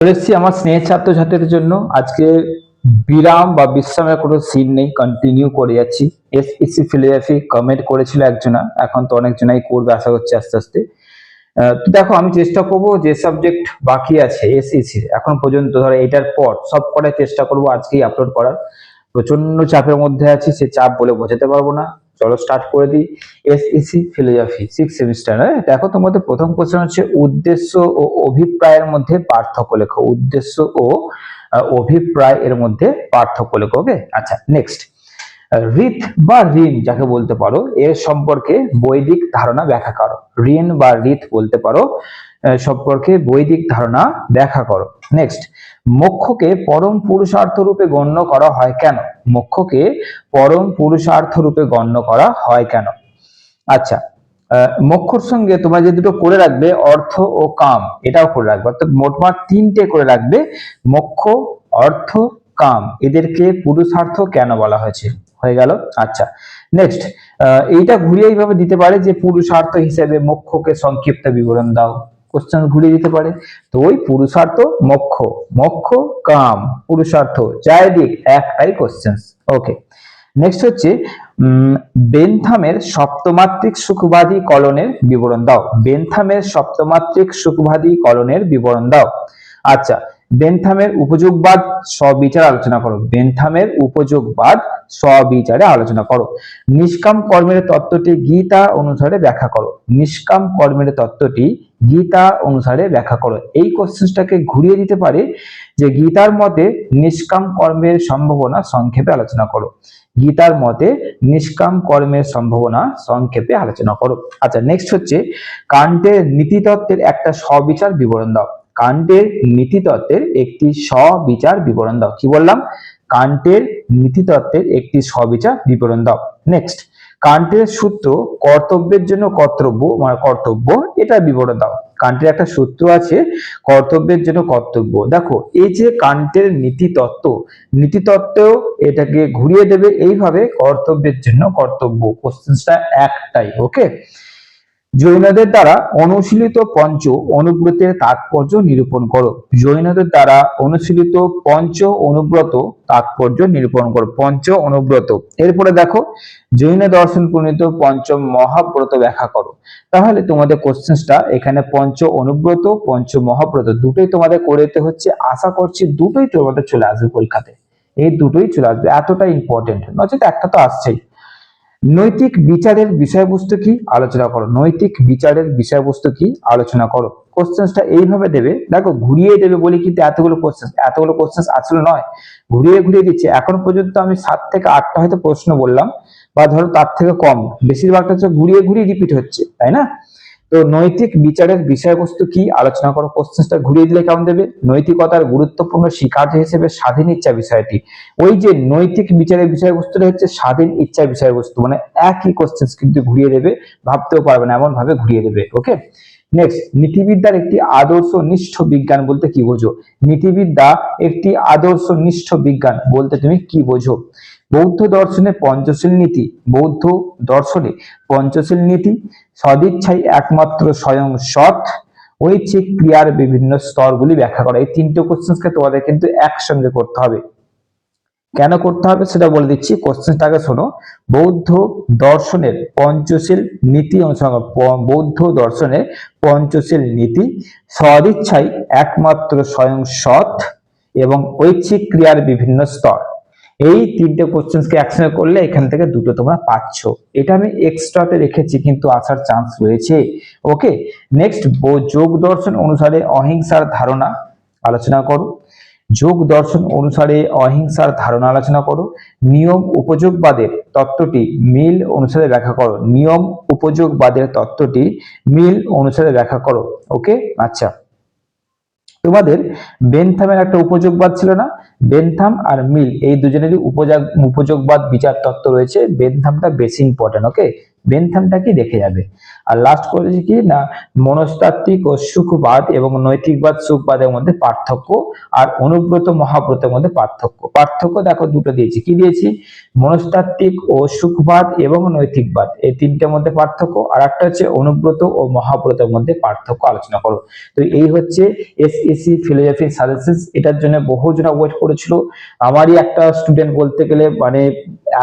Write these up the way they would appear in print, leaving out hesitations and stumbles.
এসেছি আমার স্নেহের ছাত্রছাত্রীদের জন্য আজকে বিরাম বা বিশ্রামের কোনো সিন নেই, কন্টিনিউ করে যাচ্ছি। এসএসসি ফিলোসফি কমেন্ট করেছিল একজনা, এখন তো অনেকজনাই করবে আশা করছি আস্তে আস্তে। তো দেখো আমি চেষ্টা করব যে সাবজেক্ট বাকি আছে এসএসসি এখন পর্যন্ত, ধরো এটার পর সব করার চেষ্টা করব আজকেই আপলোড করার। প্রচন্ড চাপের মধ্যে আছি, সে চাপ বলে বোঝাতে পারবো না। চলো স্টার্ট করে দিই। SSC philosophy 6 semester. দেখো তোমাদের প্রথম কোশ্চেন হচ্ছে উদ্দেশ্য ও অভিপ্রায়ের মধ্যে পার্থক্য লেখো। উদ্দেশ্য ও অভিপ্রায় এর মধ্যে পার্থক্য লেখো। ওকে, আচ্ছা নেক্সট। ঋত বা ঋণ যাকে বলতে পারো এর সম্পর্কে বৈদিক ধারণা ব্যাখ্যা করো। ঋণ বা ঋত বলতে পারো সম্পর্কে বৈদিক ধারণা ব্যাখ্যা করো। নেক্সট, মোক্ষকে পরম পুরুষার্থ রূপে গণ্য করা হয় কেন? মোক্ষকে পরম পুরুষার্থ রূপে গণ্য করা হয় কেন? আচ্ছা, মোক্ষর সঙ্গে তোমরা যে দুটো করে রাখবে অর্থ ও কাম, এটাও করে রাখবে, অর্থাৎ মোটমাট তিনটে করে রাখবে। মোক্ষ, অর্থ, কাম, এদেরকে পুরুষার্থ কেন বলা হয়েছে? হয়ে গেল। আচ্ছা নেক্সট, এইটা ঘুরিয়ে এইভাবে দিতে পারে যে পুরুষার্থ হিসেবে মোক্ষকে সংক্ষিপ্ত বিবরণ দাও। কোশ্চেন ঘুরিয়ে দিতে পারে। তো ওই পুরুষার্থ মোক্ষ, মোক্ষ কাম পুরুষার্থ যাই দিক একটাই কোশ্চেন। ওকে, নেক্সট হচ্ছে বেনথামের সপ্তমাত্রিক সুখবাদী কলনের বিবরণ দাও। বেনথামের সপ্তমাত্রিক সুখবাদী কলনের বিবরণ দাও। আচ্ছা, বেনথামের উপযোগবাদ স্ববিচার আলোচনা করো। বেনথামের উপযোগবাদ স্ববিচারে আলোচনা করো। নিষ্কাম কর্মের তত্ত্বটি গীতা অনুসারে ব্যাখ্যা করো। নিষ্কাম কর্মের তত্ত্বটি গীতা অনুসারে ব্যাখ্যা করো। এই কোশ্চেনটাকে ঘুরিয়ে দিতে পারে যে গীতার মতে নিষ্কাম কর্মের সম্ভাবনা সংক্ষেপে আলোচনা করো। গীতার মতে নিষ্কাম কর্মের সম্ভাবনা সংক্ষেপে আলোচনা করো। আচ্ছা নেক্সট হচ্ছে কান্টের নীতিতত্ত্বের একটা স্ববিচার বিবরণ দাও। কান্টের নীতিতত্ত্বের একটি স্ববিচার বিবরণ দাও। কি বললাম? কান্টের নীতিতত্ত্বের একটি স্ববিচার বিবরণ দাও। নেক্সট, কান্টের সূত্র কর্তব্যের জন্য কর্তব্য মানে কর্তব্য, এটা বিবরণ দাও। কান্টের একটা সূত্র আছে কর্তব্যের জন্য কর্তব্য। দেখো এই যে কান্টের নীতিতত্ত্ব, নীতিতত্ত্ব এটাকে ঘুরিয়ে দেবে এইভাবে কর্তব্যের জন্য কর্তব্য। কোশ্চেনটা একটাই। ওকে, জৈনদের দ্বারা অনুশীলিত পঞ্চ অনুব্রতের তাৎপর্য নিরূপণ করো। জৈনদের দ্বারা অনুশীলিত পঞ্চ অনুব্রত তাৎপর্য নিরূপণ করো। পঞ্চ অনুব্রত, এরপরে দেখো জৈন দর্শন প্রণীত পঞ্চম মহাব্রত ব্যাখ্যা করো। তাহলে তোমাদের কোশ্চেনটা এখানে পঞ্চ অনুব্রত পঞ্চ মহাব্রত দুটোই তোমাদের করতে হচ্ছে। আশা করছি দুটোই তোমাদের চলে আসবে পরীক্ষাতে, এই দুটোই চলে আসবে, এতটা ইম্পর্টেন্ট। নচেত একটা তো আসছেই। নৈতিক বিচারের বিষয়বস্তু কি আলোচনা করো। নৈতিক বিচারের বিষয়বস্তু কি আলোচনা করো। কোশ্চেনটা এইভাবে দেবে, দেখো ঘুরিয়ে দেবে বলে কিন্তু এতগুলো কোশ্চেন আসলে নয়, ঘুরিয়ে ঘুরিয়ে দিচ্ছে। এখন পর্যন্ত আমি 7 থেকে 8টা হয়তো প্রশ্ন বললাম, বা ধরো তার থেকে কম, বেশিরভাগটা হচ্ছে ঘুরিয়ে ঘুরিয়ে রিপিট হচ্ছে, তাই না? তো নৈতিক বিচারের বিষয়বস্তু কি আলোচনা করো। কোশ্চেনটা ঘুরিয়ে দিলে কেমন দেবে? নৈতিকতার গুরুত্বপূর্ণ স্বীকার্য হিসেবে স্বাধীন ইচ্ছা বিষয়টি। ওই যে নৈতিক বিচারের বিষয়বস্তুটা হচ্ছে স্বাধীন ইচ্ছার বিষয়বস্তু, মানে একই কোশ্চেন কিন্তু ঘুরিয়ে দেবে, ভাবতেও পারবে না এমন ভাবে ঘুরিয়ে দেবে। ওকে, নেক্সট, নীতিবিদ্যার একটি আদর্শ নিষ্ঠ বিজ্ঞান বলতে কি বোঝো? নীতিবিদ্যা একটি আদর্শ নিষ্ঠ বিজ্ঞান বলতে তুমি কি বোঝো? বৌদ্ধ দর্শনে পঞ্চশীল নীতি, বৌদ্ধ দর্শনে পঞ্চশীল নীতি সদিচ্ছাই একমাত্র স্বয়ং সৎ, ঐচ্ছিক ক্রিয়ার বিভিন্ন স্তরগুলি ব্যাখ্যা করা। এই তিনটে কোশ্চেনকে তোমাদের কিন্তু একসঙ্গে করতে হবে। কেন করতে হবে সেটা বলে দিচ্ছি, কোশ্চেনটাকে শোনো। বৌদ্ধ দর্শনের পঞ্চশীল নীতি অনুসরণ, বৌদ্ধ দর্শনের পঞ্চশীল নীতি সদিচ্ছাই একমাত্র স্বয়ং সৎ এবং ঐচ্ছিক ক্রিয়ার বিভিন্ন স্তর। এই তিনটে কোশ্চেনকে একসঙ্গে করলে এখান থেকে দুটো তোমরা পাচ্ছ। এটা আমি এক্সট্রাতে রেখেছি, কিন্তু আসার চান্স রয়েছে। ওকে, নেক্সট, যোগ দর্শন অনুসারে অহিংসার ধারণা আলোচনা করো। যোগ দর্শন অনুসারে অহিংসার ধারণা আলোচনা করো। নিয়ম উপযোগবাদের তত্ত্বটি মিল অনুসারে ব্যাখ্যা করো। নিয়ম উপযোগবাদের তত্ত্বটি মিল অনুসারে ব্যাখ্যা করো। ওকে, আচ্ছা, তোমাদের বেনথামের একটা উপযোগবাদ ছিল না? বেনথাম আর মিল এই দুজনেরই উপযোগবাদ বিচার তত্ত্ব রয়েছে। বেনথামটা বেশি ইম্পর্টেন্ট। ওকে, বেনথামটা কি দেখে যাবে। আর লাস্ট করেছি কি না, মনস্তাত্ত্বিক ও সুখবাদ এবং নৈতিকবাদ সুখবাদের মধ্যে পার্থক্য, আর অনুব্রত মহাব্রতের মধ্যে পার্থক্য দেখো দুটো দিয়েছি, কি দিয়েছি, মনস্তাত্ত্বিক ও সুখবাদ এবং নৈতিকবাদ, এই তিনটের মধ্যে পার্থক্য, আর একটা হচ্ছে অনুব্রত ও মহাব্রতের মধ্যে পার্থক্য আলোচনা করো। তো এই হচ্ছে এসএসসি ফিলোসফি সাজেশন। এটার জন্য বহুজন ওয়েট করেছিল, আমারই একটা স্টুডেন্ট বলতে গেলে মানে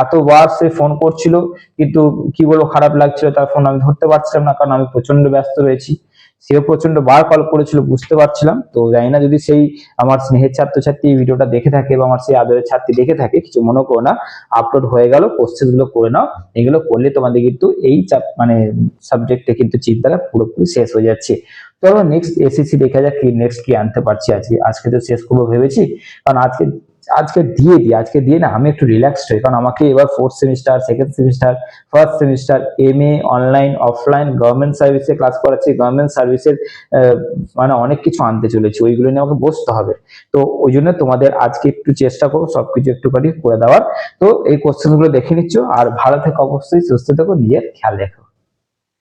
এতবার সে ফোন করছিল, কিন্তু কি বলবো খারাপ লাগছিল, তার ফোন আমি ধরতে পারছিলাম না, কারণ আমি প্রচন্ড ব্যস্ত রয়েছি। সেও প্রচন্ড বার কল করেছিল, বুঝতে পারছিলাম। তো জানি না যদি সেই আমার স্নেহের ছাত্রছাত্রী এই ভিডিওটা দেখে থাকে বা আমার সেই আদরের ছাত্রী দেখে থাকে, কিছু মনে করো না, আপলোড হয়ে গেল, কোশ্চেন গুলো করে নাও। এগুলো করলে তোমাদের কিন্তু এই মানে সাবজেক্টে কিন্তু চিন্তাটা পুরোপুরি শেষ হয়ে যাচ্ছে। চলো নেক্সট এসএসসি দেখা যাক কি নেক্সট কি আনতে পারছি। আজকে তো শেষ করবো ভেবেছি, কারণ আজকে দিয়ে না আমি একটু রিল্যাক্সড হই, কারণ আমাকে এবার fourth semester, second semester, first semester, MA online offline government সার্ভিসে ক্লাস করাচ্ছি, গভর্নমেন্ট সার্ভিসের মানে অনেক কিছু আনতে চলেছি, ওইগুলো নিয়ে আমাকে বসতে হবে। তো ওই জন্য তোমাদের আজকে একটু চেষ্টা করবো সবকিছু একটুখানি করে দেওয়ার। তো এই কোশ্চেন গুলো দেখে নিচ্ছ, আর ভালো থেকো, অবশ্যই সুস্থ থেকো, নিজের খেয়াল রেখো।